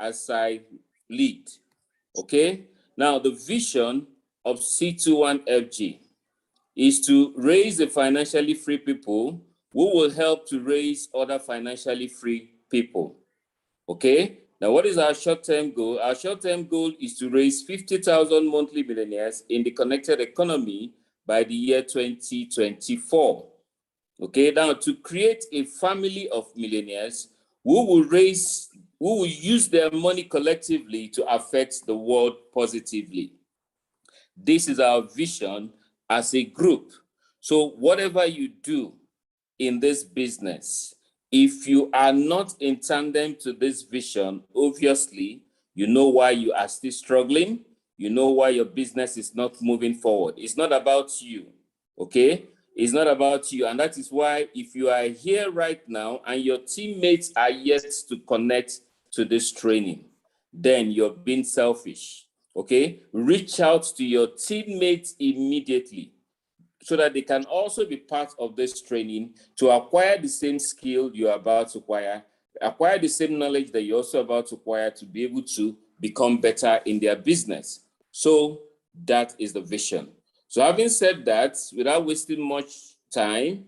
as I lead. Okay? Now, the vision of C21FG is to raise the financially free people who will help to raise other financially free people. Okay? Now, what is our short-term goal? Our short-term goal is to raise 50,000 monthly millionaires in the connected economy by the year 2024. Okay, now to create a family of millionaires who will use their money collectively to affect the world positively. This is our vision as a group. So whatever you do in this business, if you are not in tandem to this vision, obviously, you know why you are still struggling. You know why your business is not moving forward. It's not about you, okay? It's not about you. And that is why if you are here right now and your teammates are yet to connect to this training, then you're being selfish, okay? Reach out to your teammates immediately so that they can also be part of this training to acquire the same skill you're about to acquire the same knowledge that you're also about to acquire to be able to become better in their business. So that is the vision. So having said that, without wasting much time,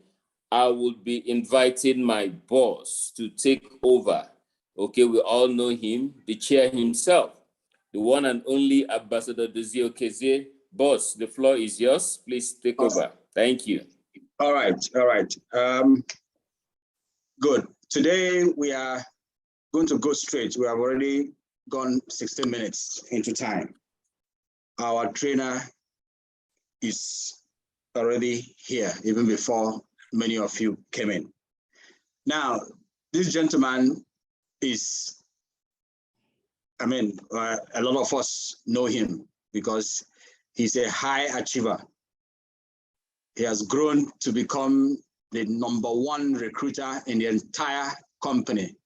I will be inviting my boss to take over. Okay, we all know him, the chair himself, the one and only Ambassador Dozie Okezie. Boss, the floor is yours. Please take over. Thank you. All right. Good. Today we are going to go straight. We have already gone 16 minutes into time. Our trainer is already here, even before many of you came in. Now, this gentleman is, a lot of us know him because he's a high achiever. He has grown to become the #1 recruiter in the entire company.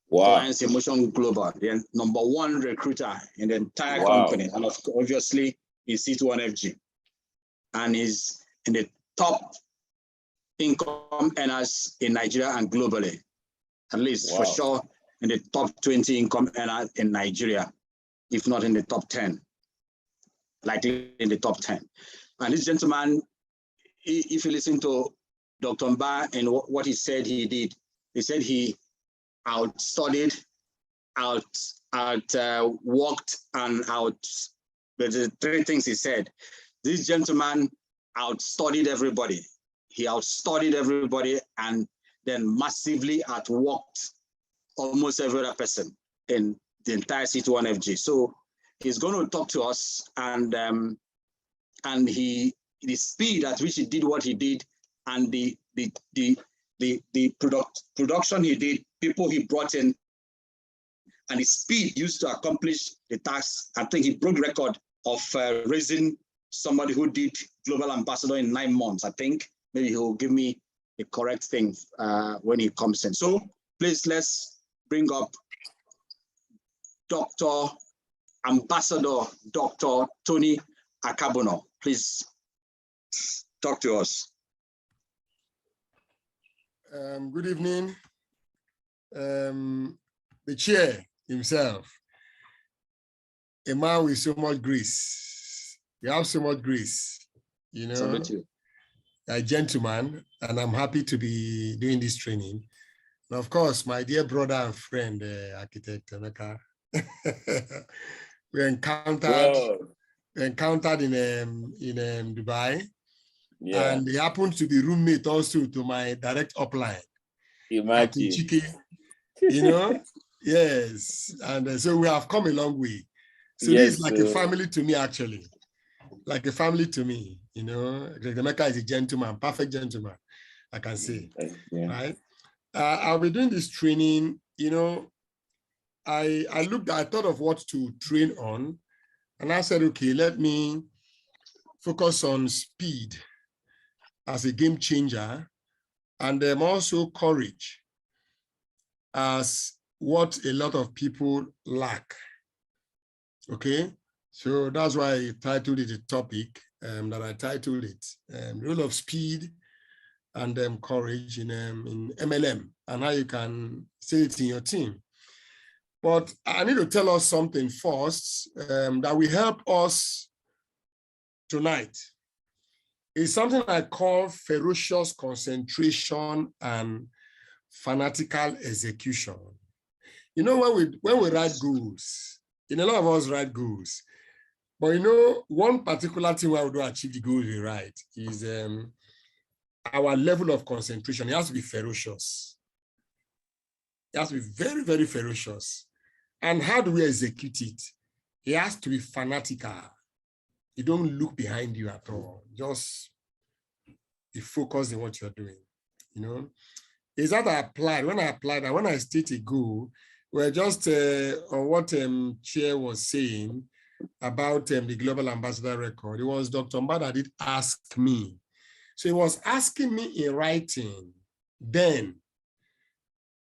Wow. Alliance Emotion Global, the #1 recruiter in the entire company. And obviously, in C21FG. And he's in the top income earners in Nigeria and globally. At least for sure in the top 20 income earners in Nigeria, if not in the top 10. Likely in the top 10. And this gentleman, if you listen to Dr. Mba and what he said he did, he said he outstudied, worked, and but the three things he said. This gentleman outstudied everybody. He outstudied everybody and then massively outworked almost every other person in the entire C21FG. So he's going to talk to us, and the speed at which he did what he did, and the production he did, people he brought in, and the speed used to accomplish the task. I think he broke record of raising somebody who did global ambassador in 9 months. I think maybe he'll give me the correct thing when he comes in. So please, let's bring up Ambassador Dr. Tony Akabuno. Please talk to us. Good evening. The chair himself, a man with so much grace. You have so much grace, you know, a gentleman, and I'm happy to be doing this training. And of course, my dear brother and friend, Architect Emeka, we encountered in Dubai, and he happened to be roommate also to my direct upline. Imagine. Chike, you know, yes, and so we have come a long way. So this is like a family to me, actually, like a family to me. You know, Emeka is a gentleman, perfect gentleman, I can say, right? I'll be doing this training. You know, I thought of what to train on, and I said, okay, let me focus on speed as a game changer, and also courage as what a lot of people lack. Okay, so that's why I titled it a topic that I titled it, role of speed and courage in MLM, and how you can say it in your team. But I need to tell us something first that will help us tonight. It's something I call ferocious concentration and fanatical execution. You know, when we write goals, a lot of us write goals, but you know, one particular thing where we don't achieve the goals we write is our level of concentration. It has to be ferocious. It has to be very, very ferocious. And how do we execute it? It has to be fanatical. You don't look behind you at all. Just be focused on what you're doing. You know, is that I applied. When I applied, and when I state a goal, we're just on what Chair was saying about the Global Ambassador record. It was Dr. Mbada did ask me. So he was asking me in writing. Then,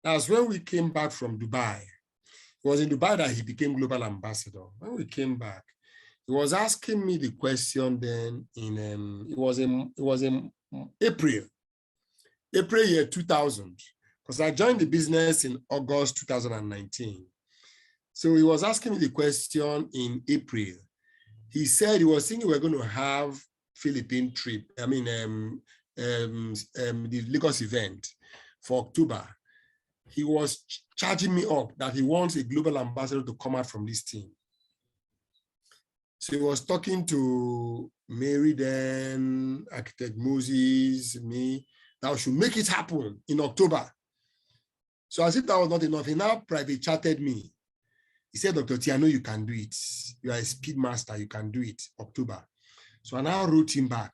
that's when we came back from Dubai. It was in Dubai that he became Global Ambassador. When we came back, he was asking me the question then in, it was in April year 2000, because I joined the business in August 2019. So he was asking me the question in April. He said he was thinking we're going to have Philippine trip, the Lagos event for October. He was charging me up that he wants a global ambassador to come out from this team. So he was talking to Mary then, Architect Moses, me, that we should make it happen in October. So as if that was not enough, he now private chatted me. He said, Dr. T, I know you can do it. You are a speed master, you can do it, October. So I now wrote him back.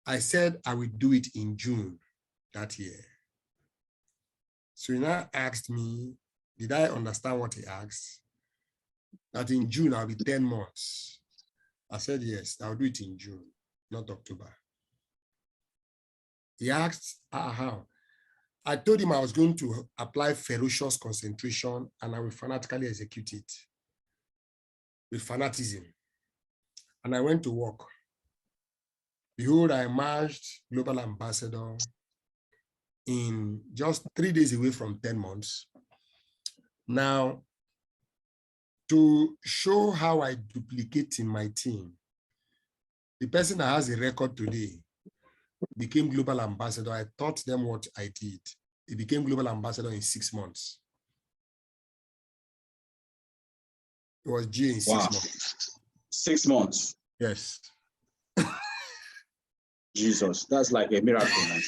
I said I would do it in June that year. So he now asked me, did I understand what he asked? That in June, I'll be 10 months. I said, yes, I'll do it in June, not October. He asked, how? I told him I was going to apply ferocious concentration and I will fanatically execute it with fanatism. And I went to work. Behold, I emerged global ambassador in just 3 days away from 10 months. Now, to show how I duplicate in my team, the person that has a record today became global ambassador. I taught them what I did. He became global ambassador in 6 months. It was G in 6 months. 6 months. Yes. Jesus, that's like a miracle, man.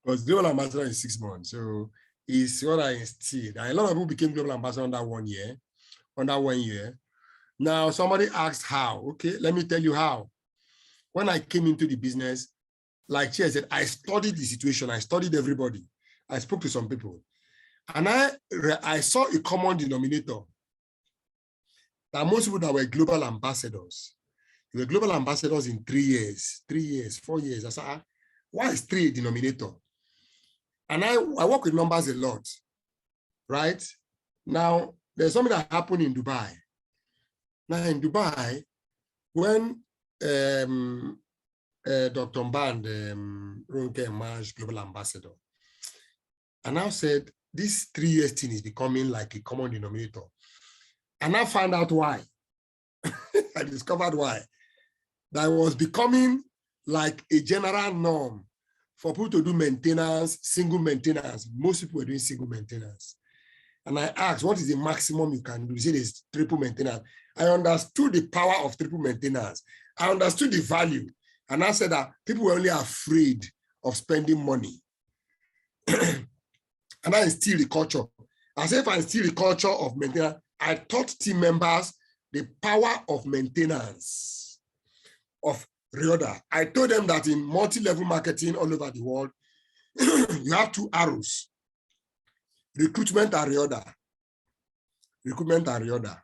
Was global ambassador in 6 months. So it's what I instilled. And a lot of people became global ambassador under 1 year. Now somebody asked how. Okay, let me tell you how. When I came into the business, like Chair said, I studied the situation. I studied everybody. I spoke to some people. And I saw a common denominator that most people that were global ambassadors, they were global ambassadors in 3 years, 4 years. I said, why is 3 a denominator? And I work with numbers a lot, right? Now, there's something that happened in Dubai. Now in Dubai, when Dr. Mband, Ronke emerged global ambassador, and I said, this 3 years thing is becoming like a common denominator. And I found out why. I discovered why. That was becoming like a general norm for people to do maintenance, single maintenance. Most people were doing single maintenance. And I asked, what is the maximum you can do? You said it's triple maintenance. I understood the power of triple maintenance. I understood the value. And I said that people were only afraid of spending money. And I instilled the culture. As if I instilled the culture of maintenance, I taught team members the power of maintenance, of reorder. I told them that in multi-level marketing all over the world, you have 2 arrows. Recruitment and reorder. Recruitment and reorder.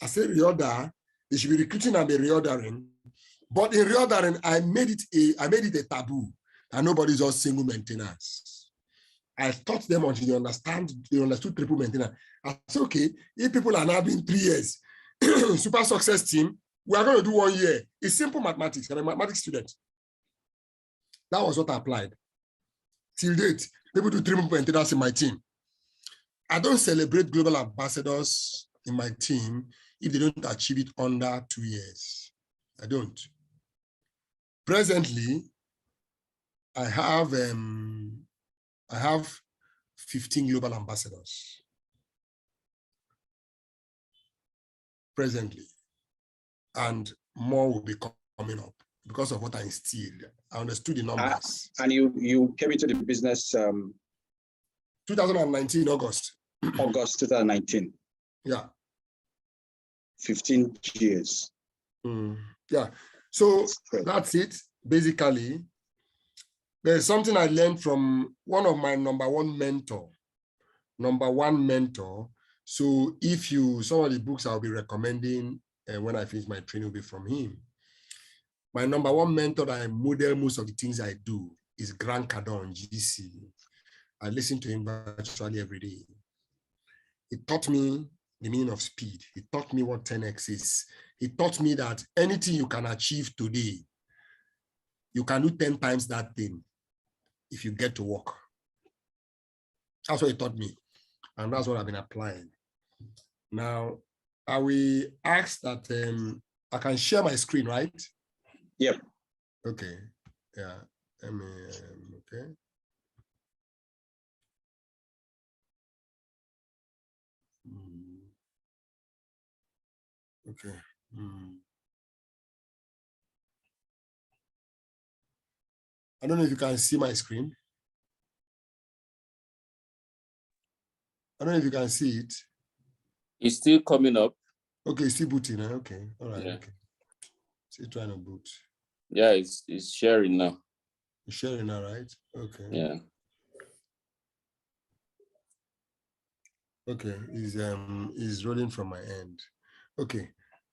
I said reorder, they should be recruiting and be reordering. But in reordering, I made it a taboo, and nobody's on single maintenance. I taught them until they understood triple maintenance. I said, okay, if people are now doing 3 years, super success team, we are going to do 1 year. It's simple mathematics. I'm a mathematics student. That was what I applied. Till date, people do triple maintenance in my team. I don't celebrate global ambassadors in my team if they don't achieve it under 2 years. I don't. Presently, I have 15 global ambassadors. Presently, and more will be coming up because of what I instilled. I understood the numbers. And you came into the business 2019 August. August 2019. Yeah. 15 years. Yeah. So that's it. Basically, there's something I learned from one of my number one mentor. So if some of the books I'll be recommending when I finish my training will be from him. My number one mentor that I model most of the things I do is Grant Cardone, GC. I listen to him virtually every day. He taught me the meaning of speed. He taught me what 10X is. He taught me that anything you can achieve today, you can do 10 times that thing if you get to work. That's what he taught me. And that's what I've been applying. Now, I will ask that I can share my screen, right? Yep. Okay. Yeah. Okay. Okay. I don't know if you can see my screen. I don't know if you can see it. It's still coming up. Okay, it's still booting. Okay. All right. Yeah. Okay. Still trying to boot. Yeah, it's sharing now. It's sharing now, right? Okay. Yeah. Okay. Is rolling from my end. Okay.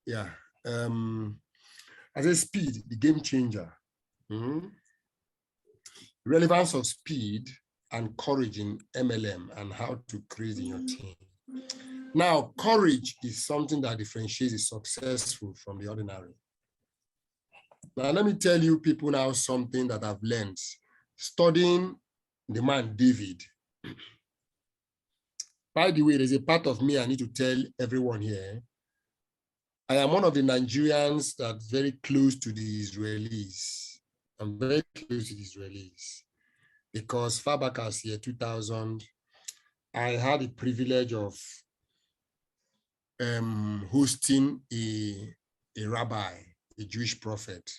Yeah. As a speed, the game changer. Relevance of speed and courage in MLM and how to create in your team. Now, courage is something that differentiates the successful from the ordinary. Now, let me tell you people now something that I've learned studying the man David. By the way, there's a part of me I need to tell everyone here. I am one of the Nigerians that's very close to the Israelis. I'm very close to the Israelis because far back as year 2000, I had the privilege of hosting a rabbi, a Jewish prophet.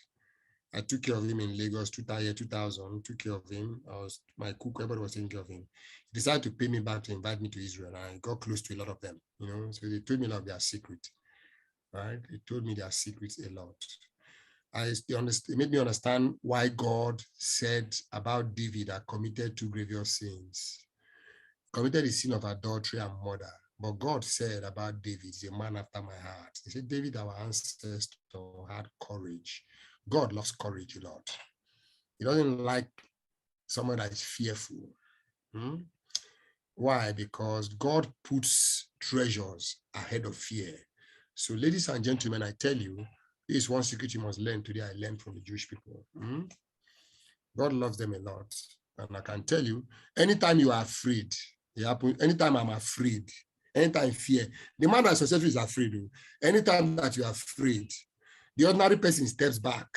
I took care of him in Lagos, 2000, took care of him. I was my cook, everybody was taking care of him. He decided to pay me back to invite me to Israel. And I got close to a lot of them, so they told me a lot of their secret, right? They told me their secrets a lot. It made me understand why God said about David that committed 2 grievous sins. Committed the sin of adultery and murder. But God said about David, he's a man after my heart. He said, David, our ancestor, had courage. God loves courage a lot. He doesn't like someone that is fearful. Why? Because God puts treasures ahead of fear. So, ladies and gentlemen, I tell you, this is one secret you must learn today. I learned from the Jewish people. God loves them a lot. And I can tell you, anytime you are afraid, anytime I'm afraid, anytime fear, the man that's successful is afraid. Anytime that you are afraid, the ordinary person steps back.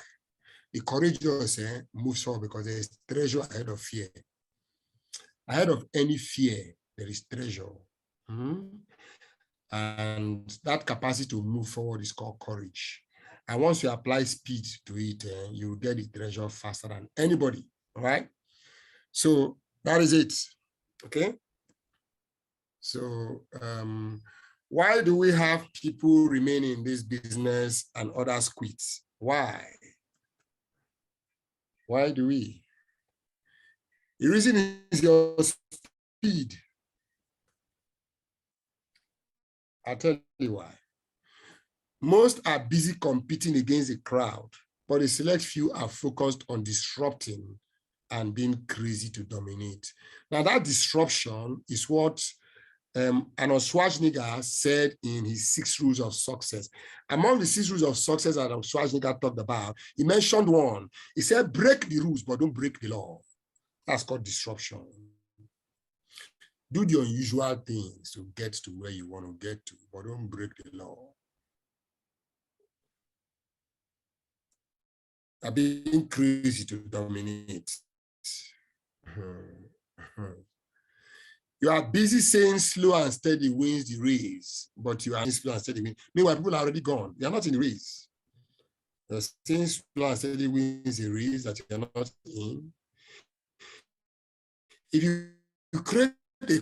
The courageous moves forward because there is treasure ahead of fear. Ahead of any fear, there is treasure. And that capacity to move forward is called courage. And once you apply speed to it, you get the treasure faster than anybody. All right? So that is it. Okay? So why do we have people remain in this business and others quit? Why? Why do we? The reason is your speed. I'll tell you why. Most are busy competing against the crowd, but a select few are focused on disrupting and being crazy to dominate. Now that disruption is what Arnold Schwarzenegger said in his 6 rules of success. Among the 6 rules of success that Arnold Schwarzenegger talked about, he mentioned one. He said, break the rules, but don't break the law. That's called disruption. Do the unusual things to get to where you want to get to, but don't break the law. I've been crazy to dominate. You are busy saying slow and steady wins the race, but you are slow and steady wins. Meanwhile, people are already gone. You are not in the race. You're saying slow and steady wins the race that you are not in. If you create a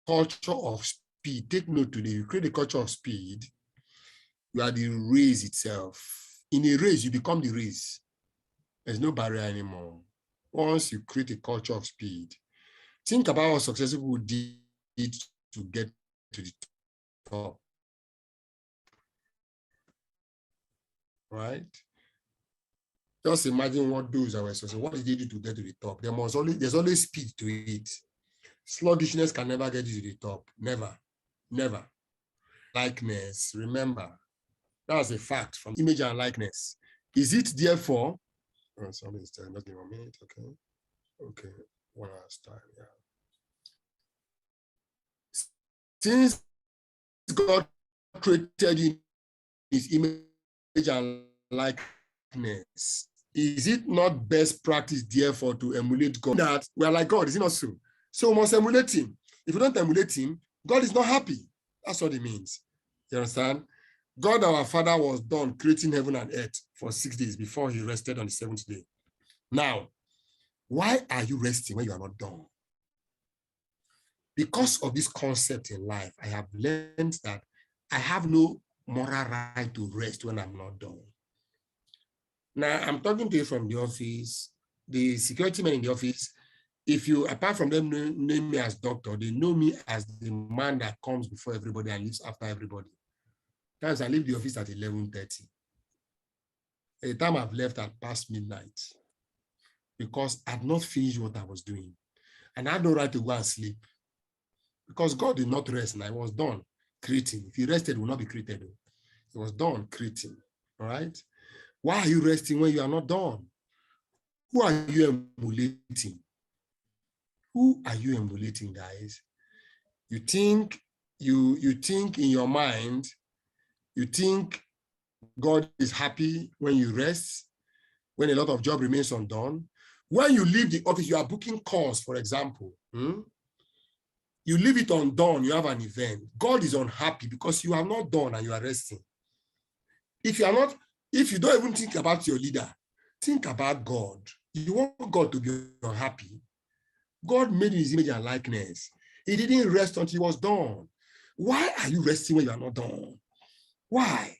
culture of speed, take note today, you create a culture of speed, you are the race itself. In a race, you become the race. There's no barrier anymore. Once you create a culture of speed, think about what successful people did to get to the top. Right? Just imagine what those that were successful, what did they do to get to the top? There's always speed to it. Sluggishness can never get you to the top. Never. Never. Likeness, remember, that's a fact from image and likeness. Is it therefore? Oh, somebody's telling me, a minute, okay. Okay, 1 hour's time, yeah. Since God created you in his image and likeness, is it not best practice, therefore, to emulate God? That we are like God, is it not so? So we must emulate him. If we don't emulate him, God is not happy. That's what it means. You understand? God, our Father, was done creating heaven and earth for 6 days before he rested on the 7th day. Now, why are you resting when you are not done? Because of this concept in life, I have learned that I have no moral right to rest when I'm not done. Now, I'm talking to you from the office, the security men in the office. If you, apart from them knowing me as doctor, they know me as the man that comes before everybody and leaves after everybody. Times I leave the office at 11:30. At the time I've left at past midnight because I'd not finished what I was doing. And I had no right to go and sleep because God did not rest and I was done creating. If he rested, it would not be created. It was done creating, all right? Why are you resting when you are not done? Who are you emulating? Who are you emulating, guys? You think in your mind, you think God is happy when you rest, when a lot of job remains undone. When you leave the office, you are booking calls, for example. You leave it undone, you have an event. God is unhappy because you are not done and you are resting. If you don't even think about your leader, think about God. You want God to be unhappy. God made in his image and likeness. He didn't rest until he was done. Why are you resting when you are not done? Why?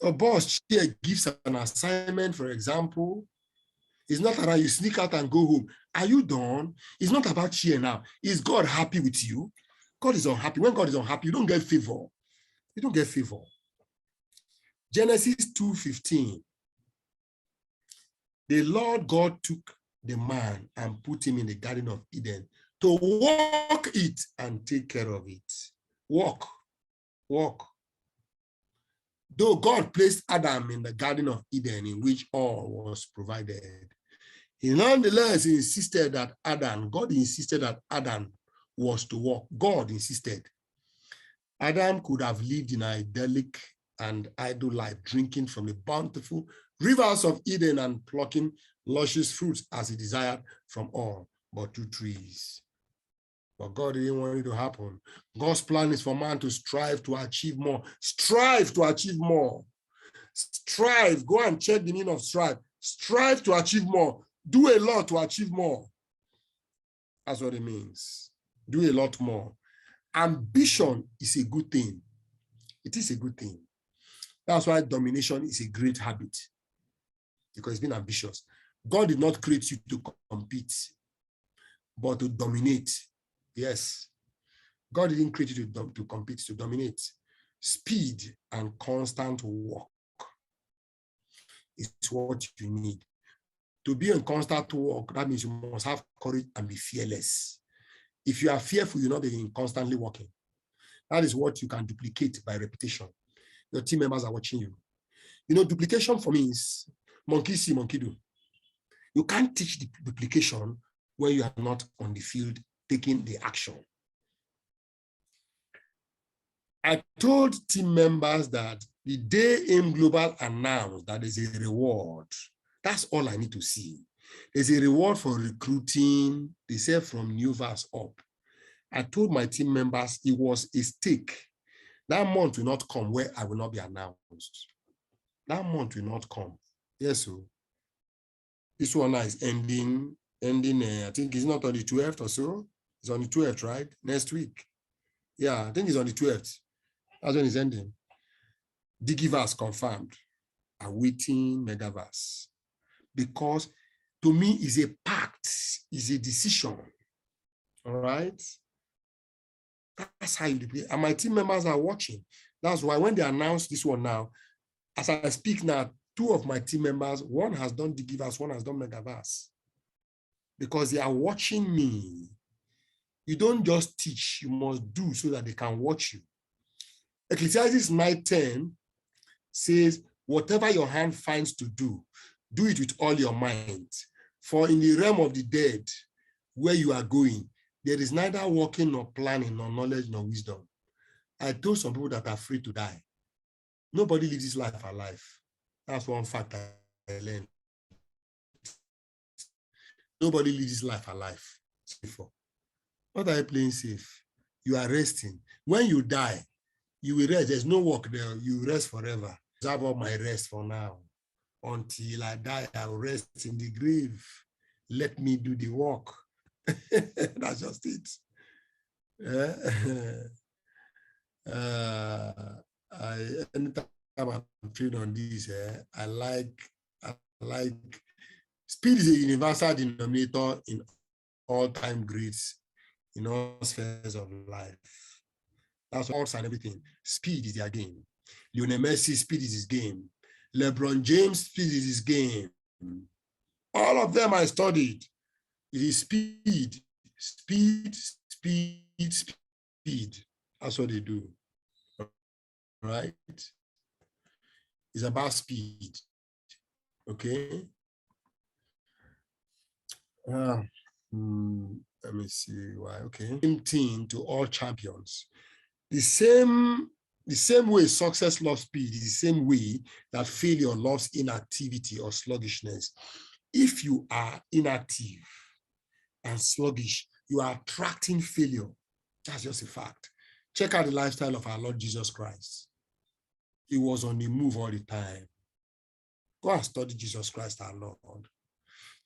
A boss gives an assignment, for example. It's not around you sneak out and go home. Are you done? It's not about cheer now. Is God happy with you? God is unhappy. When God is unhappy, you don't get favor. You don't get favor. Genesis 2:15. The Lord God took the man and put him in the Garden of Eden to walk it and take care of it. Walk. Though God placed Adam in the Garden of Eden in which all was provided, he nonetheless insisted that God insisted that Adam was to walk. God insisted. Adam could have lived in an idyllic and idle life, drinking from the bountiful rivers of Eden and plucking luscious fruits as he desired from all but 2 trees. But God didn't want it to happen. God's plan is for man to strive to achieve more. Strive to achieve more. Strive. Go and check the meaning of strive. Strive to achieve more. Do a lot to achieve more. That's what it means. Do a lot more. Ambition is a good thing. It is a good thing. That's why domination is a great habit, because it's being ambitious. God did not create you to compete, but to dominate. Yes. God didn't create you to compete, to dominate. Speed and constant work is what you need. To be in constant work, that means you must have courage and be fearless. If you are fearful, you're not constantly working. That is what you can duplicate by repetition. Your team members are watching you. You know, duplication for me is monkey see, monkey do. You can't teach the duplication when you are not on the field taking the action. I told team members that the day AIM Global announced that there's a reward, that's all I need to see. There's a reward for recruiting, they said from New Verse up. I told my team members it was a stake. That month will not come where I will not be announced. That month will not come. Yes, so this one is ending, I think it's not on the 12th or so. It's on the 12th, right? Next week. Yeah, I think it's on the 12th. That's when it's ending. Digiverse confirmed. Awaiting Megaverse. Because to me, it's a pact, it's a decision. All right? That's how you do it. And my team members are watching. That's why when they announce this one now, as I speak now, 2 of my team members, one has done Digiverse, one has done Megaverse. Because they are watching me. You don't just teach, you must do so that they can watch you. Ecclesiastes 9:10 says, whatever your hand finds to do it with all your mind. For in the realm of the dead, where you are going, there is neither walking nor planning, nor knowledge, nor wisdom. I told some people that are free to die. Nobody lives this life alive. That's one fact I learned. Nobody lives this life alive. What are you playing safe? You are resting. When you die, you will rest. There's no work there. You rest forever. I have all my rest for now. Until I die, I will rest in the grave. Let me do the work. That's just it. Anytime I'm trained on this, I like speed is a universal denominator in all time grades, in all spheres of life. That's all and everything. Speed is their game. Lionel Messi, speed is his game. LeBron James, speed is his game. All of them I studied. It is speed, speed, speed, speed. That's what they do. Right? It's about speed. Okay? Let me see why. Okay. Same thing to all champions. The same way success loves speed is the same way that failure loves inactivity or sluggishness. If you are inactive and sluggish, you are attracting failure. That's just a fact. Check out the lifestyle of our Lord Jesus Christ. He was on the move all the time. Go and study Jesus Christ, our Lord.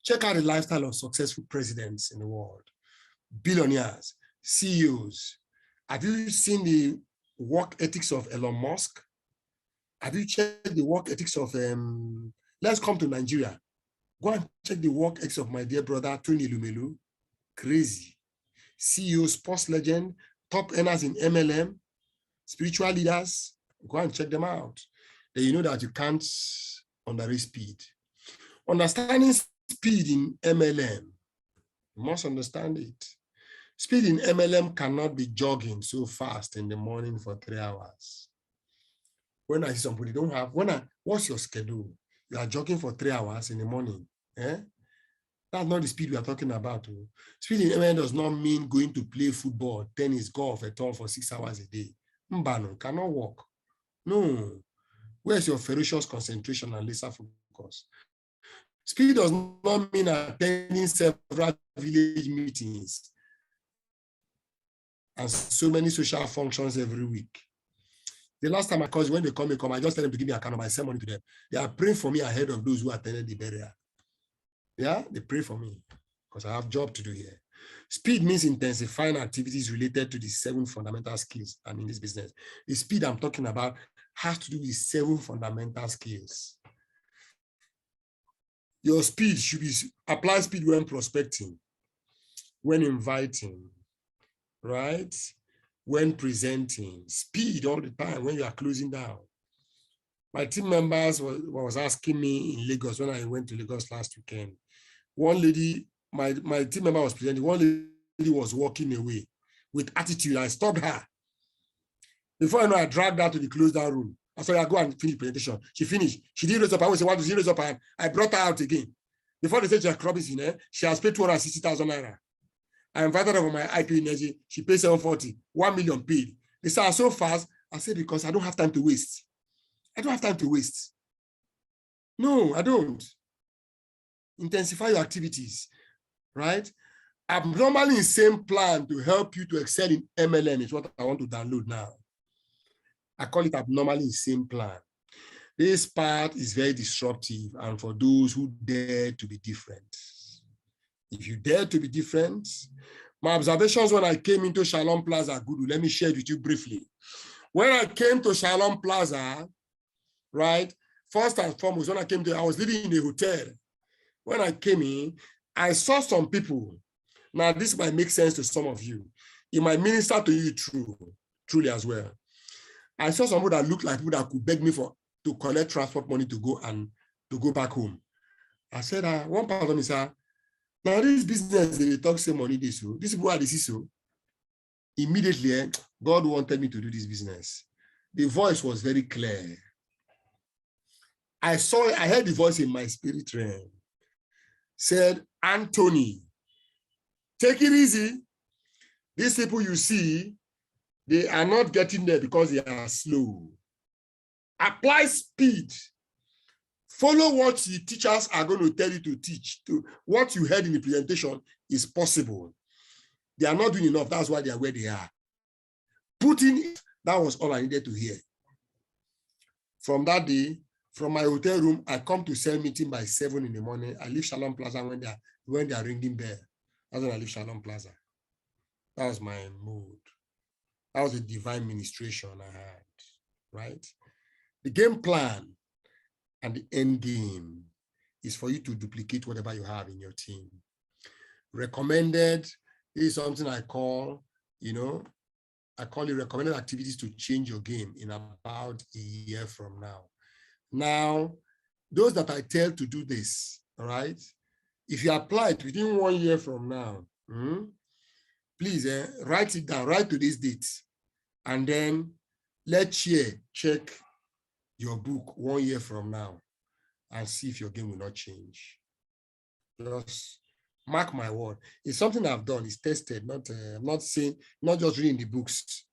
Check out the lifestyle of successful presidents in the world, billionaires, CEOs. Have you seen the work ethics of Elon Musk? Have you checked the work ethics of, let's come to Nigeria. Go and check the work ethics of my dear brother, Tony Lumelu. Crazy. CEO, sports legend, top earners in MLM, spiritual leaders. Go and check them out. Then you know that you can't underrate speed. Understanding speed in MLM, you must understand it. Speed in MLM cannot be jogging so fast in the morning for 3 hours. When I see somebody don't have, what's your schedule? You are jogging for 3 hours in the morning. That's not the speed we are talking about. Speed in MLM does not mean going to play football, tennis, golf at all for 6 hours a day. Mbano, cannot work. No. Where's your ferocious concentration and laser focus? Speed does not mean attending several village meetings and so many social functions every week. The last time I called, when they come, I just tell them to give me a account of my send money to them. They are praying for me ahead of those who attended the burial. Yeah, they pray for me because I have a job to do here. Speed means intensifying activities related to the 7 fundamental skills. And in this business, the speed I'm talking about has to do with 7 fundamental skills. Your speed should be, apply speed when prospecting, when inviting, right? When presenting, speed all the time when you are closing down. My team members was asking me in Lagos when I went to Lagos last weekend. One lady, my team member was presenting, one lady was walking away with attitude. I stopped her. Before I know, I dragged her to the closed down room. I said, I go and finish the presentation. She finished. She didn't raise up. I always say, why did she raise up? I brought her out again. Before they said she had crop in there, she has paid 260,000 naira. I invited her for my IQ Energy. She paid 740, 1 million paid. They said, so fast. I said, because I don't have time to waste. I don't have time to waste. No, I don't. Intensify your activities, right? Abnormally insane plan to help you to excel in MLM is what I want to download now. I call it abnormally insane plan. This part is very disruptive and for those who dare to be different. If you dare to be different, my observations when I came into Shalom Plaza, good, let me share it with you briefly. When I came to Shalom Plaza, right, first and foremost, when I came to, I was living in a hotel. When I came in, I saw some people. Now, this might make sense to some of you. It might minister to you truly as well. I saw some people that looked like people that could beg me to collect transport money to go back home. I said, one part of me said, now this business, they talk say money this, so this people are this so. Immediately, God wanted me to do this business. The voice was very clear. I heard the voice in my spirit realm. Said, Anthony, take it easy. These people you see, they are not getting there because they are slow. Apply speed. Follow what the teachers are going to tell you to teach. What you heard in the presentation is possible. They are not doing enough. That's why they are where they are. Putting it, that was all I needed to hear. From that day, from my hotel room, I come to cell meeting by 7 in the morning. I leave Shalom Plaza when they are ringing bell. That's when I leave Shalom Plaza. That was my mood. That was a divine ministration I had, right? The game plan and the end game is for you to duplicate whatever you have in your team. Recommended is something I call it recommended activities to change your game in about a year from now. Now, those that I tell to do this, all right, if you apply it within 1 year from now, please write it down, write to this date, and then let's check your book 1 year from now and see if your game will not change. Just mark my word. It's something I've done. It's tested. I'm not saying, not just reading the books.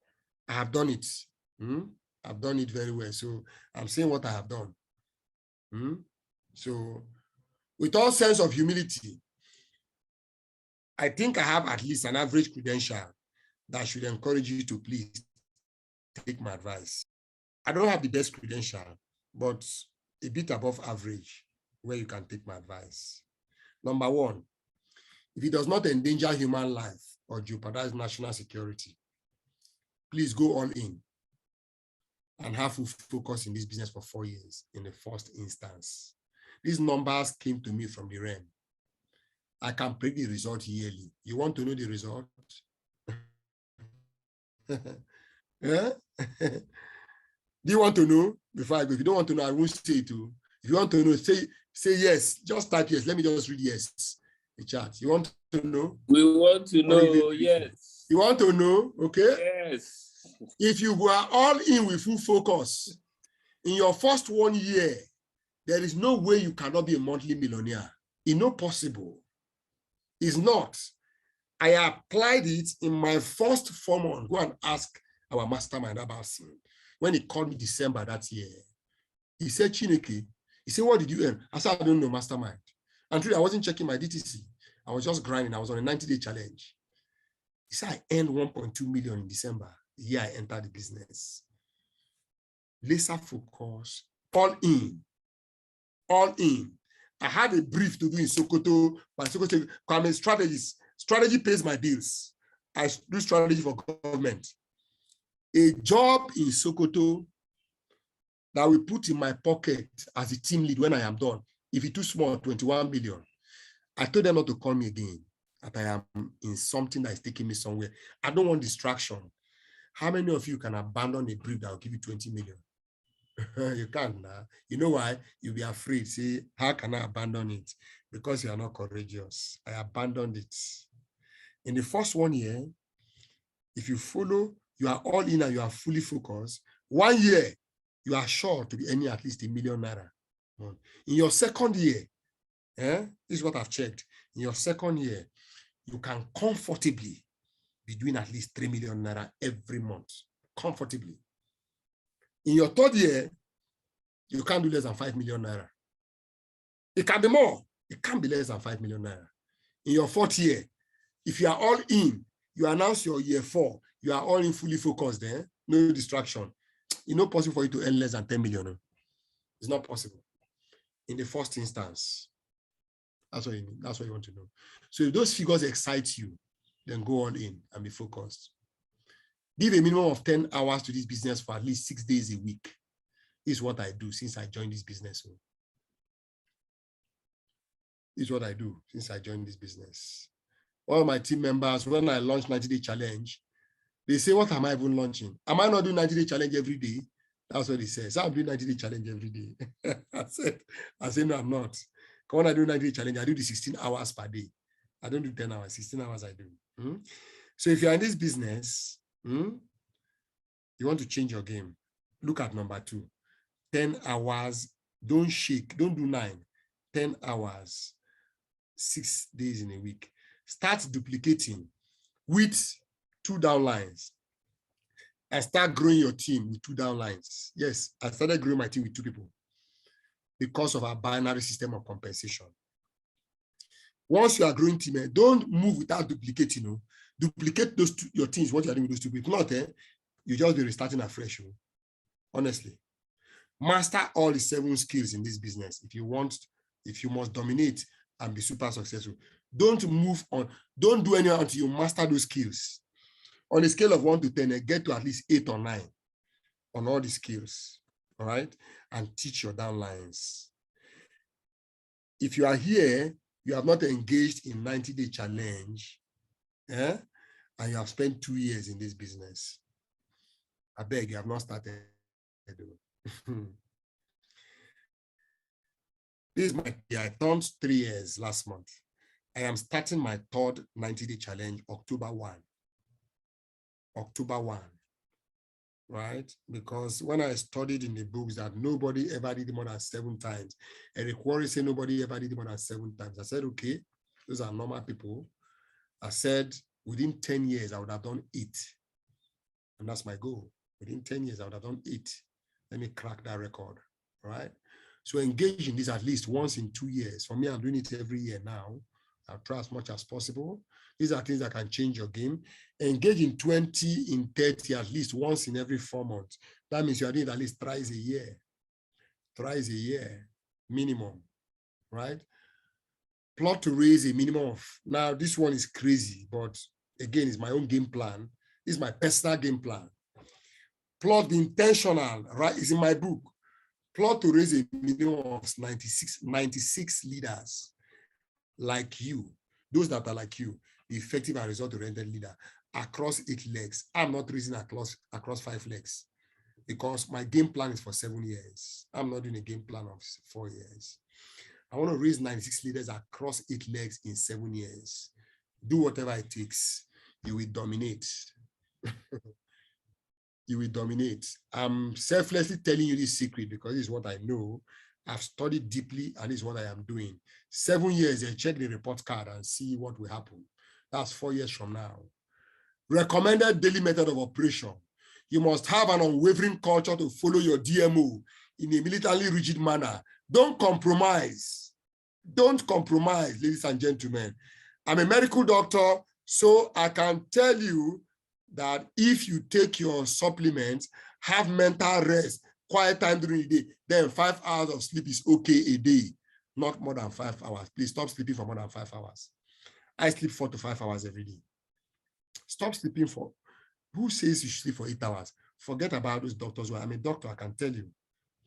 I have done it. I've done it very well. So I'm saying what I have done. So with all sense of humility, I think I have at least an average credential that should encourage you to please take my advice. I don't have the best credential, but a bit above average where you can take my advice. Number one, if it does not endanger human life or jeopardize national security, please go all in and have full focus in this business for 4 years in the first instance. These numbers came to me from the realm. I can predict the result yearly. You want to know the result? Yeah? Do you want to know? Before I go, if you don't want to know, I won't say it too. If you want to know, say yes. Just type yes. Let me just read yes. The chat. You want to know? We want to know, yes. You want to know? Okay. Yes. If you are all in with full focus, in your first 1 year, there is no way you cannot be a monthly millionaire. It's not possible. It's not. I applied it in my first 4 months. Go and ask our mastermind about it. When he called me December that year, he said, Chineke, he said, what did you earn? I said, I don't know, mastermind. And truly, I wasn't checking my DTC. I was just grinding. I was on a 90-day challenge. He said, I earned 1.2 million in December. The year I entered the business. Laser focus, all in. All in. I had a brief to do in Sokoto. My Sokoto, I'm a strategist. Strategy pays my bills. I do strategy for government. A job in Sokoto that we put in my pocket as a team lead when I am done. If it's too small, 21 million. I told them not to call me again, that I am in something that is taking me somewhere. I don't want distraction. How many of you can abandon a brief that will give you 20 million? You can't now. You know why? You'll be afraid. Say, how can I abandon it? Because you are not courageous. I abandoned it. In the first 1 year, if you follow, you are all in and you are fully focused. 1 year, you are sure to be earning at least 1 million naira. In your second year, this is what I've checked. In your second year, you can comfortably be doing at least 3 million naira every month, comfortably. In your third year, you can't do less than 5 million naira. It can be more. It can't be less than 5 million naira. In your fourth year, if you are all in, you announce your year 4, you are all in fully focused there, no distraction. It's not possible for you to earn less than 10 million. It's not possible. In the first instance, that's what you need. That's what you want to know. So if those figures excite you, then go all in and be focused. Give a minimum of 10 hours to this business for at least 6 days a week. This is what I do since I joined this business. This is what I do since I joined this business. All my team members, when I launched 90-day challenge, they say, what am I even launching? Am I not doing 90-day challenge every day? That's what they say. So I'm doing 90-day challenge every day. I said, no, I'm not. When I do 90-day challenge, I do the 16 hours per day. I don't do 10 hours, 16 hours I do. So if you're in this business, you want to change your game, look at number 2. 10 hours, don't shake, don't do 9. 10 hours, 6 days in a week. Start duplicating with 2 downlines. And start growing your team with 2 downlines. Yes, I started growing my team with 2 people because of our binary system of compensation. Once you are growing team, don't move without duplicating. Duplicate those your teams, what you are doing with those 2 people. If not, you just be restarting afresh. Honestly. Master all the 7 skills in this business. If you must dominate and be super successful. Don't move on. Don't do anything until you master those skills. On a scale of 1 to 10, get to at least 8 or 9 on all the skills. All right? And teach your downlines. If you are here, you have not engaged in 90-day challenge, and you have spent 2 years in this business. I beg, you have not started. This is my year. I turned 3 years last month. I am starting my 3rd 90-day challenge, October 1. October 1, right? Because when I studied in the books that nobody ever did it more than 7 times, Eric Worre said nobody ever did it more than 7 times. I said, okay, those are normal people. I said, within 10 years, I would have done 8. And that's my goal. Within 10 years, I would have done 8. Let me crack that record, right? So engage in this at least once in 2 years. For me, I'm doing it every year now. I'll try as much as possible. These are things that can change your game. Engage in 20, in 30, at least once in every 4 months. That means you are doing it at least thrice a year. Thrice a year, minimum, right? Plot to raise a minimum of, now this one is crazy, but again, it's my own game plan. This is my personal game plan. Plot the intentional, right? It's in my book. Plot to raise a minimum of 96 leaders like you, those that are like you, the effective and result-oriented leader across 8 legs. I'm not raising across 5 legs because my game plan is for 7 years. I'm not doing a game plan of 4 years. I want to raise 96 leaders across 8 legs in 7 years. Do whatever it takes. You will dominate. You will dominate. I'm selflessly telling you this secret because this is what I know. I've studied deeply and this is what I am doing. 7 years, I check the report card and see what will happen. That's 4 years from now. Recommended daily method of operation. You must have an unwavering culture to follow your DMO in a militarily rigid manner. Don't compromise. Don't compromise, ladies and gentlemen. I'm a medical doctor, so I can tell you that if you take your supplements, have mental rest, quiet time during the day, then 5 hours of sleep is okay a day, not more than 5 hours. Please stop sleeping for more than 5 hours. I sleep 4 to 5 hours every day. Stop sleeping for, who says you should sleep for 8 hours? Forget about those doctors. I'm a doctor, I can tell you.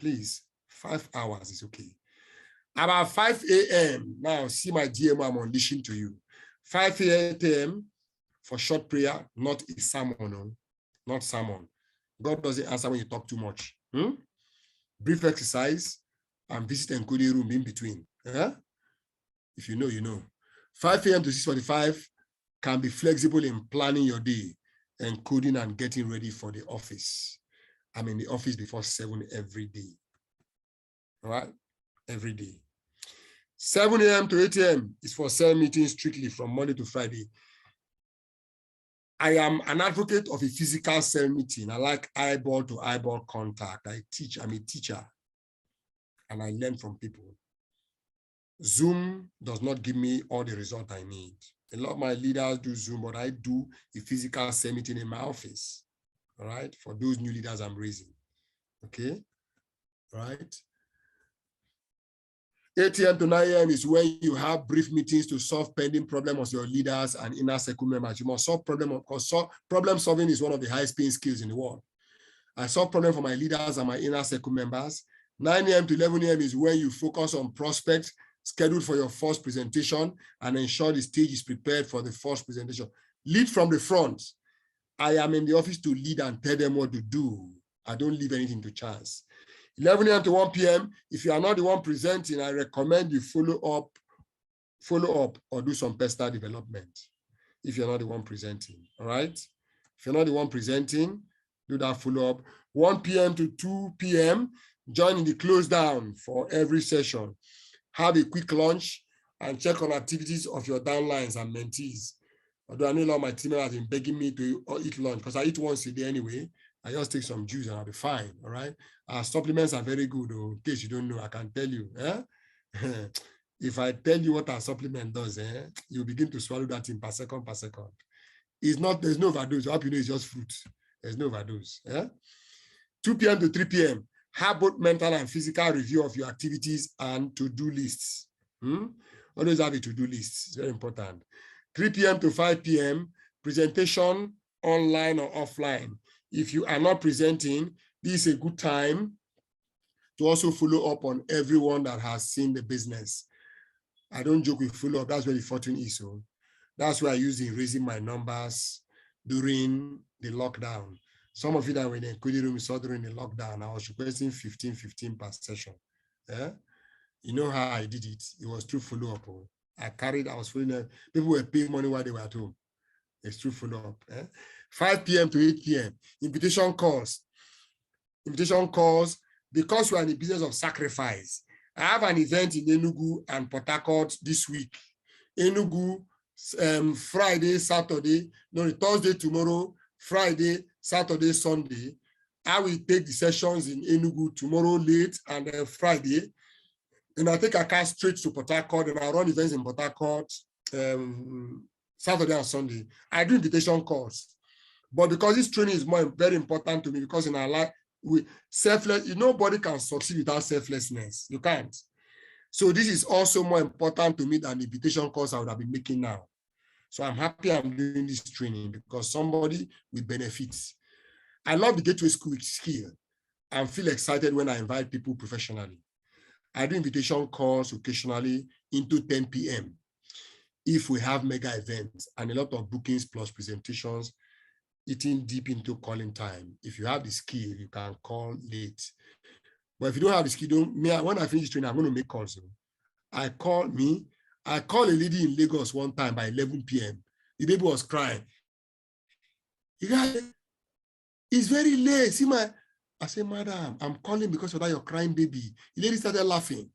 Please, 5 hours is okay. About 5 a.m., now see my DMO, I'm unleashing to you. 5 a.m. for short prayer, not a sermon, not sermon. God doesn't answer when you talk too much. Brief exercise and visit encoding room in between. If you know, you know. 5 a.m. to 6:45 can be flexible in planning your day, encoding and getting ready for the office. I'm in the office before 7 every day. All right? Every day. 7 a.m. to 8 a.m. is for cell meetings strictly from Monday to Friday. I am an advocate of a physical cell meeting. I like eyeball to eyeball contact. I'm a teacher, and I learn from people. Zoom does not give me all the result I need. A lot of my leaders do Zoom, but I do a physical cell meeting in my office, all right, for those new leaders I'm raising, okay, all right. 8 a.m. to 9 a.m. is when you have brief meetings to solve pending problems of your leaders and inner circle members. You must solve problems, because problem solving is one of the highest paying skills in the world. I solve problems for my leaders and my inner circle members. 9 a.m. to 11 a.m. is when you focus on prospects scheduled for your first presentation and ensure the stage is prepared for the first presentation. Lead from the front. I am in the office to lead and tell them what to do. I don't leave anything to chance. 11 a.m. to 1 p.m. If you are not the one presenting, I recommend you follow up or do some personal development if you're not the one presenting, all right? If you're not the one presenting, do that follow-up. 1 p.m. to 2 p.m., join in the close down for every session. Have a quick lunch and check on activities of your downlines and mentees. Although I know a lot of my team have been begging me to eat lunch, because I eat once a day anyway. I just take some juice and I'll be fine, all right? Our supplements are very good, though. In case you don't know, I can tell you. If I tell you what our supplement does, you begin to swallow that in per second. It's not, there's no overdose. I hope you know it's just fruit. There's no overdose. 2 p.m. to 3 p.m., have both mental and physical review of your activities and to-do lists. Always have a to-do list. It's very important. 3 p.m. to 5 p.m., presentation online or offline. If you are not presenting, this is a good time to also follow up on everyone that has seen the business. I don't joke with follow-up. That's where the fortune is. So that's why I use in raising my numbers during the lockdown. Some of you that were in the equity room saw during the lockdown, I was requesting 15 per session. You know how I did it? It was through follow-up. I was following up. People were paying money while they were at home. It's through follow-up. 5 p.m. to 8 p.m. Invitation calls. Because we are in the business of sacrifice. I have an event in Enugu and Port Harcourt this week. Enugu, Friday, Saturday, no, Thursday, tomorrow, Friday, Saturday, Sunday. I will take the sessions in Enugu tomorrow late and then Friday. And I take a car straight to Port Harcourt and I run events in Port Harcourt Saturday and Sunday. I do invitation calls. But because this training is very important to me, because in our life, nobody can succeed without selflessness. You can't. So this is also more important to me than the invitation calls I would have been making now. So I'm happy I'm doing this training because somebody will benefit. I love the Gateway School skill and feel excited when I invite people professionally. I do invitation calls occasionally into 10 p.m. if we have mega events and a lot of bookings plus presentations, eating deep into calling time. If you have the skill, you can call late. But if you don't have the skill, when I finish training, I'm going to make calls. I call a lady in Lagos one time by 11 p.m. The baby was crying. It's very late. I said, madam, I'm calling because of that, your crying baby. The lady started laughing.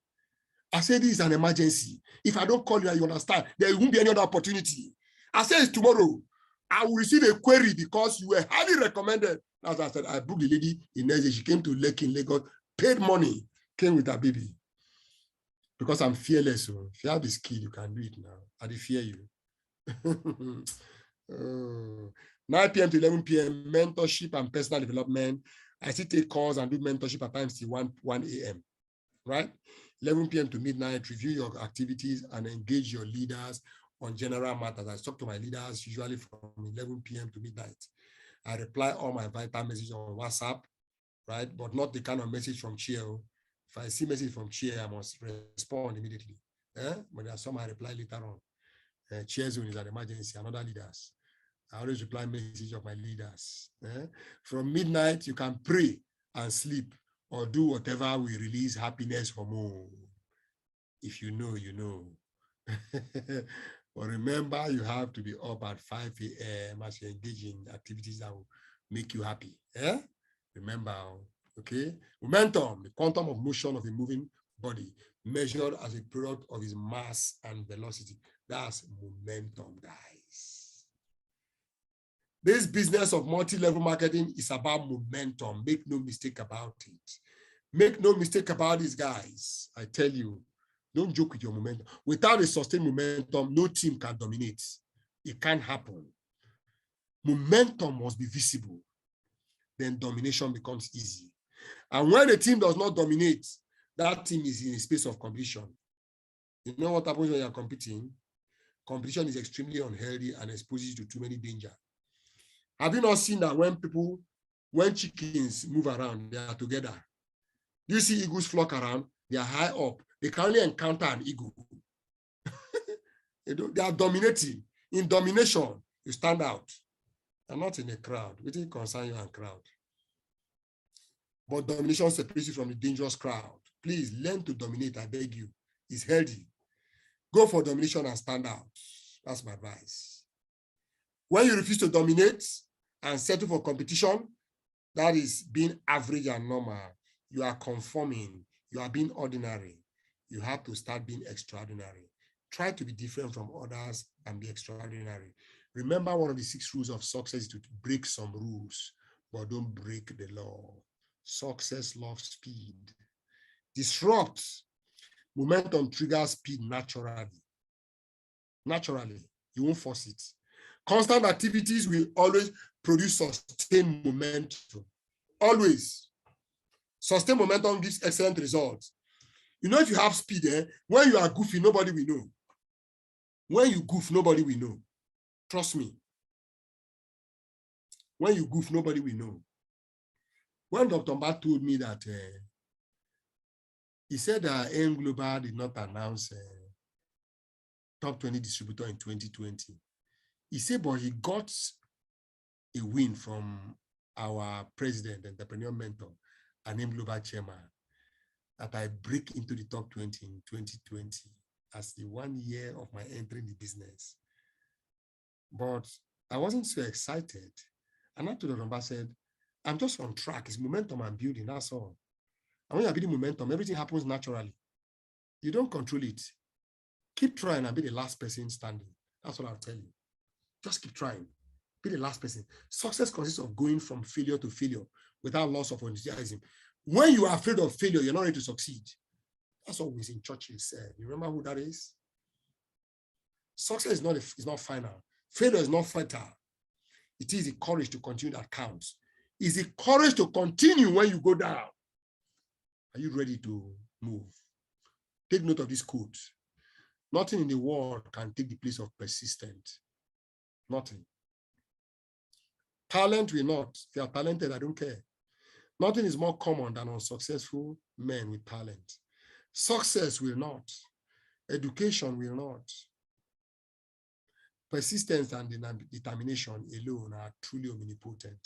I said, this is an emergency. If I don't call you, you understand, there won't be any other opportunity. I said, it's tomorrow. I will receive a query because you were highly recommended. As I said, I booked the lady in Nigeria. She came to Lake in Lagos, paid money, came with her baby. Because I'm fearless. So if you have the skill, you can do it now. I fear you. 9 p.m. to 11 p.m., mentorship and personal development. I still take calls and do mentorship at times till 1 a.m., right? 11 p.m. to midnight, review your activities and engage your leaders on general matters. I talk to my leaders usually from 11 p.m. to midnight. I reply all my vital messages on WhatsApp, right? But not the kind of message from Chair. If I see message from Chair, I must respond immediately. But there are some I reply later on. Chair zone is an emergency, and other leaders. I always reply message of my leaders. From midnight, you can pray and sleep or do whatever will release happiness hormone. If you know, you know. But remember, you have to be up at 5 a.m. as you engage in activities that will make you happy. Remember, okay? Momentum, the quantum of motion of a moving body, measured as a product of its mass and velocity. That's momentum, guys. This business of multi-level marketing is about momentum. Make no mistake about it. Make no mistake about this, guys. I tell you, don't joke with your momentum. Without a sustained momentum, no team can dominate. It can't happen. Momentum must be visible. Then domination becomes easy. And when a team does not dominate, that team is in a space of competition. You know what happens when you're competing? Competition is extremely unhealthy and exposes you to too many danger. Have you not seen that when chickens move around, they are together? You see eagles flock around, they are high up. They can only encounter an eagle. They are dominating. In domination, you stand out. And not in a crowd. We didn't concern you and crowd. But domination separates you from the dangerous crowd. Please learn to dominate, I beg you. It's healthy. Go for domination and stand out. That's my advice. When you refuse to dominate and settle for competition, that is being average and normal. You are conforming. You are being ordinary. You have to start being extraordinary. Try to be different from others and be extraordinary. Remember, one of the 6 rules of success is to break some rules, but don't break the law. Success loves speed. Disrupt. Momentum triggers speed naturally. Naturally, you won't force it. Constant activities will always produce sustained momentum. Always. Sustained momentum gives excellent results. You know, if you have speed, when you are goofy, nobody will know. When you goof, nobody will know. Trust me. When you goof, nobody will know. When Dr. Mba told me that, he said that AM Global did not announce top 20 distributor in 2020. He said, but he got a win from our president, entrepreneur mentor, and AM Global chairman, that I break into the top 20 in 2020 as the 1 year of my entry in the business. But I wasn't so excited. And after Dr. Mba said, I'm just on track. It's momentum I'm building, that's all. And when you're building momentum, everything happens naturally. You don't control it. Keep trying and be the last person standing. That's what I'll tell you. Just keep trying. Be the last person. Success consists of going from failure to failure without loss of enthusiasm. When you are afraid of failure, you're not ready to succeed. That's what Winston Churchill said. You remember who that is? Success is not final. Failure is not fatal. It is the courage to continue that counts. It's the courage to continue when you go down. Are you ready to move? Take note of this quote. Nothing in the world can take the place of persistent. Nothing. Talent will not. If you are talented, I don't care. Nothing is more common than unsuccessful men with talent. Success will not. Education will not. Persistence and determination alone are truly omnipotent.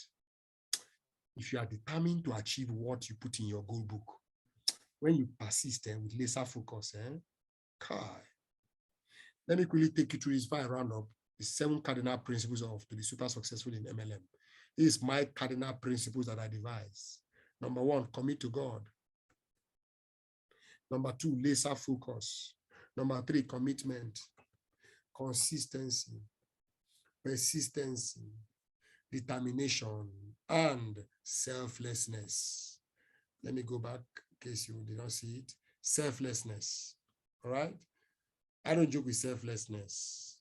If you are determined to achieve what you put in your goal book, when you persist with laser focus, let me quickly take you through this by round up the 7 cardinal principles to be super successful in MLM. These are my cardinal principles that I devise. Number 1, commit to God. Number 2, laser focus. Number 3, commitment. Consistency, persistency, determination, and selflessness. Let me go back in case you did not see it. Selflessness. All right? I don't joke with selflessness.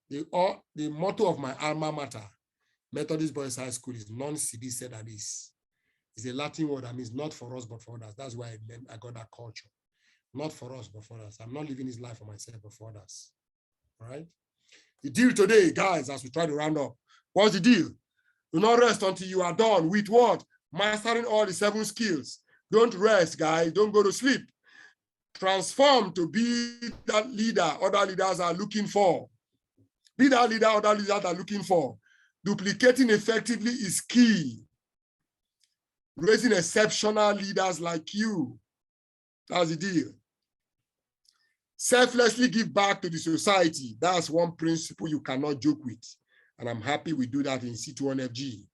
The motto of my alma mater, Methodist Boys High School, is non sibi sed adis. It's a Latin word that means not for us, but for others. That's why I got that culture. Not for us, but for others. I'm not living this life for myself, but for others. All right. The deal today, guys, as we try to round up, what's the deal? Do not rest until you are done with what? Mastering all the 7 skills. Don't rest, guys. Don't go to sleep. Transform to be that leader other leaders are looking for. Be that leader other leaders are looking for. Duplicating effectively is key. Raising exceptional leaders like you. That's the deal. Selflessly give back to the society. That's one principle you cannot joke with. And I'm happy we do that in C21FG.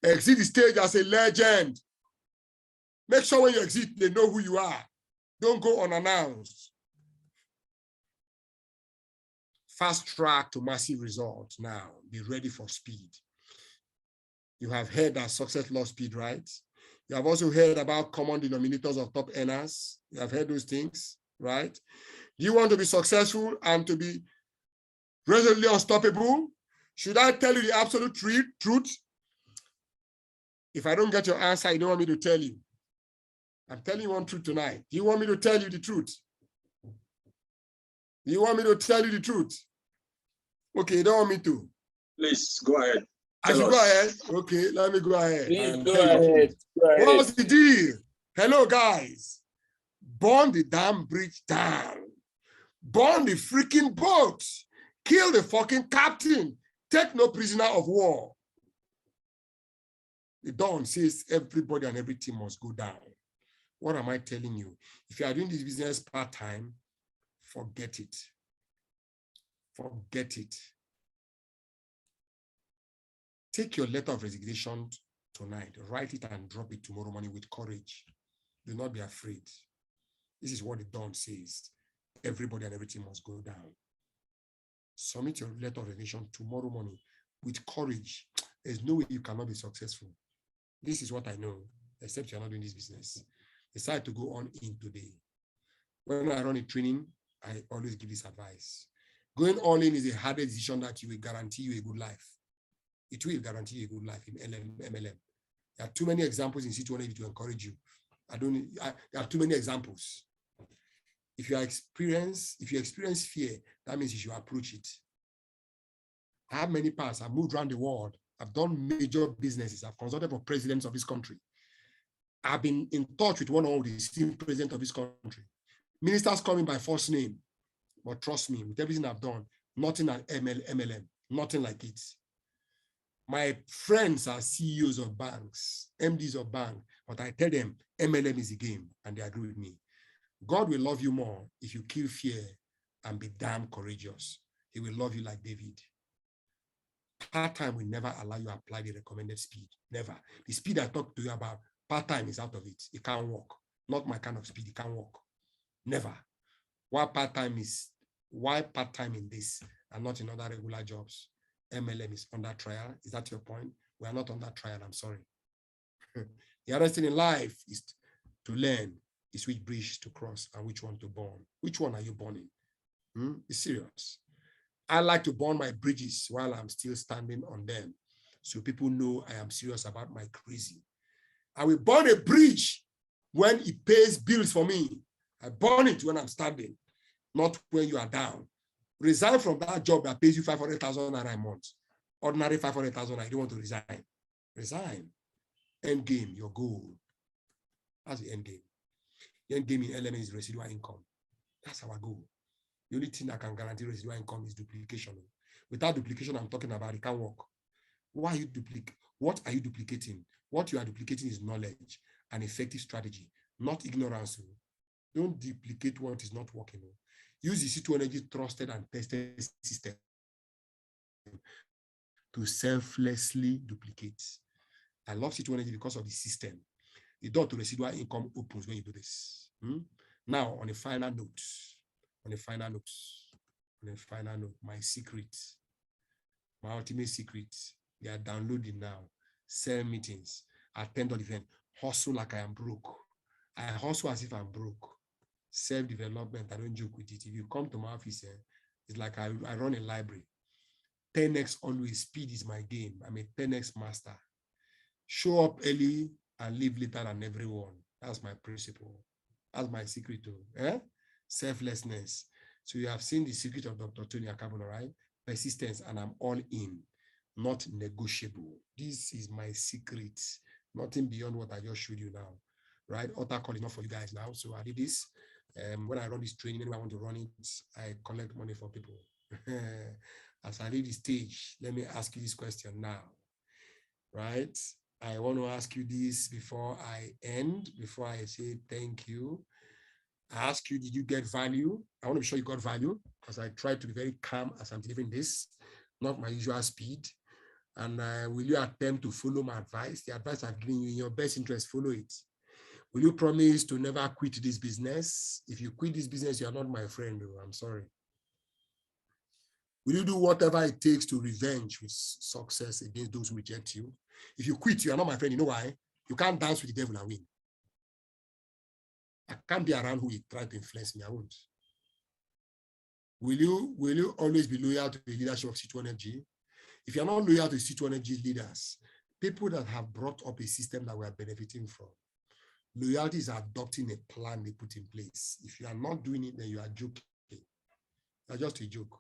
Exit the stage as a legend. Make sure when you exit, they know who you are. Don't go unannounced. Fast track to massive results now. Be ready for speed. You have heard that success loves speed, right? You have also heard about common denominators of top earners. You have heard those things, right? Do you want to be successful and to be resolutely unstoppable? Should I tell you the absolute truth? If I don't get your answer, you don't want me to tell you. I'm telling you one truth tonight. Do you want me to tell you the truth? Do you want me to tell you the truth? Okay, you don't want me to. Please go ahead. I should go ahead. Okay, let me go ahead. Please go ahead. What's the deal? Hello, guys. Burn the damn bridge down. Burn the freaking boat. Kill the fucking captain. Take no prisoner of war. The dawn says everybody and everything must go down. What am I telling you? If you are doing this business part-time, forget it. Forget it. Take your letter of resignation tonight, write it and drop it tomorrow morning with courage. Do not be afraid. This is what the dawn says. Everybody and everything must go down. Submit your letter of resignation tomorrow morning with courage. There's no way you cannot be successful. This is what I know, except you're not doing this business. Decide to go on in today. When I run a training, I always give this advice. Going all in is a harder decision that you will guarantee you a good life. It will guarantee you a good life in MLM. There are too many examples in C200 to encourage you. There are too many examples. If you experience fear, that means you should approach it. I have many paths. I've moved around the world. I've done major businesses. I've consulted for presidents of this country. I've been in touch with one of the esteemed presidents of this country. Ministers call me by first name. But trust me, with everything I've done, nothing like MLM, nothing like it. My friends are CEOs of banks, MDs of banks, but I tell them MLM is a game, and they agree with me. God will love you more if you kill fear and be damn courageous. He will love you like David. Part-time will never allow you to apply the recommended speed. Never. The speed I talked to you about, part-time is out of it. It can't work. Not my kind of speed. It can't work. Never. Why part-time in this and not in other regular jobs? MLM is under trial. Is that your point? We are not under trial. I'm sorry. The other thing in life is to learn is which bridge to cross and which one to burn. Which one are you burning? Be serious. I like to burn my bridges while I'm still standing on them, so people know I am serious about my crazy. I will burn a bridge when it pays bills for me. I burn it when I'm standing, not when you are down. Resign from that job that pays you 500,000 naira a month. Ordinary 500,000 naira, you don't want to resign. Resign. End game, your goal. That's the end game. The end game in LMA is residual income. That's our goal. The only thing that can guarantee residual income is duplication. Without duplication, I'm talking about, it can't work. Why you duplicate? What are you duplicating? What you are duplicating is knowledge and effective strategy, not ignorance. Don't duplicate what is not working. Use the C200 trusted and tested system to selflessly duplicate. I love C200 because of the system. The door to residual income opens when you do this. Now, on a final note, my secret, my ultimate secret, they are downloading now. Sell meetings, attend on event, hustle like I am broke. I hustle as if I'm broke. Self-development, I don't joke with it. If you come to my office, it's like I run a library. 10x always, speed is my game. I'm a 10x master. Show up early and leave later than everyone. That's my principle. That's my secret too. Selflessness. So you have seen the secret of Dr. Tony Akabuno, right? Persistence, and I'm all in, not negotiable. This is my secret. Nothing beyond what I just showed you now, right? Altar call is not for you guys now. So I did this. When I run this training, anyone want to run it, I collect money for people. As I leave the stage, let me ask you this question now, right? I want to ask you this before I end, before I say thank you. I ask you, did you get value? I want to be sure you got value, because I try to be very calm as I'm delivering this, not my usual speed. And will you attempt to follow my advice? The advice I've given you in your best interest, follow it. Will you promise to never quit this business? If you quit this business, you are not my friend. I'm sorry. Will you do whatever it takes to revenge with success against those who reject you? If you quit, you are not my friend. You know why? You can't dance with the devil and win. I can't be around who will try to influence me. I won't. Will you always be loyal to the leadership of C2 Energy? If you're not loyal to C2 Energy leaders, people that have brought up a system that we are benefiting from, loyalty is adopting a plan they put in place. If you are not doing it, then you are joking. You are just a joke.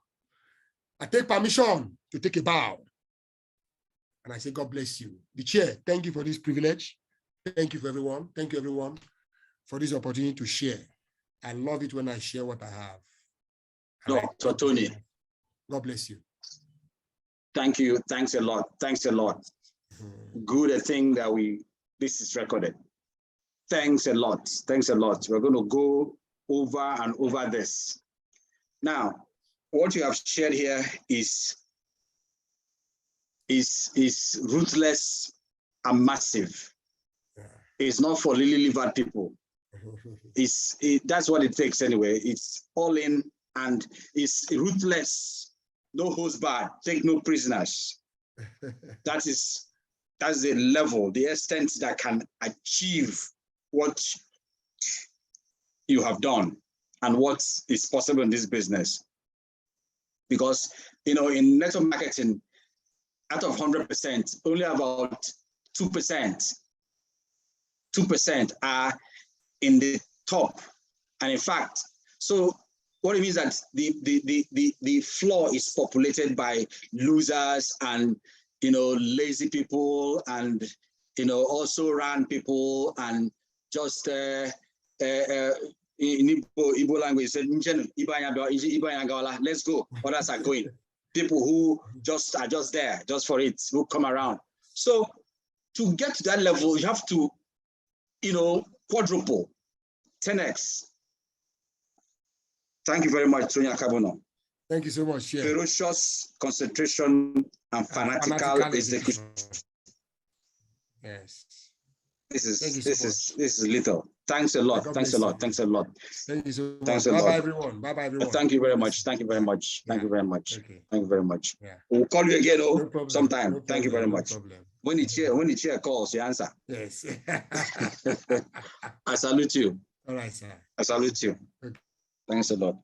I take permission to take a bow. And I say, God bless you. The chair, thank you for this privilege. Thank you for everyone. Thank you, everyone, for this opportunity to share. I love it when I share what I have. Dr. Tony. God bless you. Thank you. Thanks a lot. Thanks a lot. Good thing that this is recorded. Thanks a lot. Thanks a lot. We're going to go over and over this. Now, what you have shared here is ruthless and massive. It's not for lily-livered people. That's what it takes anyway. It's all in and it's ruthless. No holds barred. Take no prisoners. That's the level, the extent that can achieve what you have done and what is possible in this business. Because, in network marketing, out of 100%, only about 2% are in the top. And in fact, so what it means that the floor is populated by losers and lazy people and also ran people and just in Igbo language said let's go. Others are going. People who are just there just for it, who come around. So to get to that level, you have to quadruple, 10x. Thank you very much, Tony Akabono. Thank you so much. Yeah. Ferocious concentration and fanatical execution. Yes. This is little. Thanks a lot. Thanks a lot. Thanks a lot. Thank you so much. Thanks a lot. Bye-bye, everyone. Bye-bye, everyone. Thank you very much. Thank you very much. Thank you very much. Okay. Thank you very much. Yeah. We'll call you again sometime. No problem. Thank you very much. No problem. When the chair calls, you answer. Yes. I salute you. All right, sir. I salute you. Okay. Thanks a lot.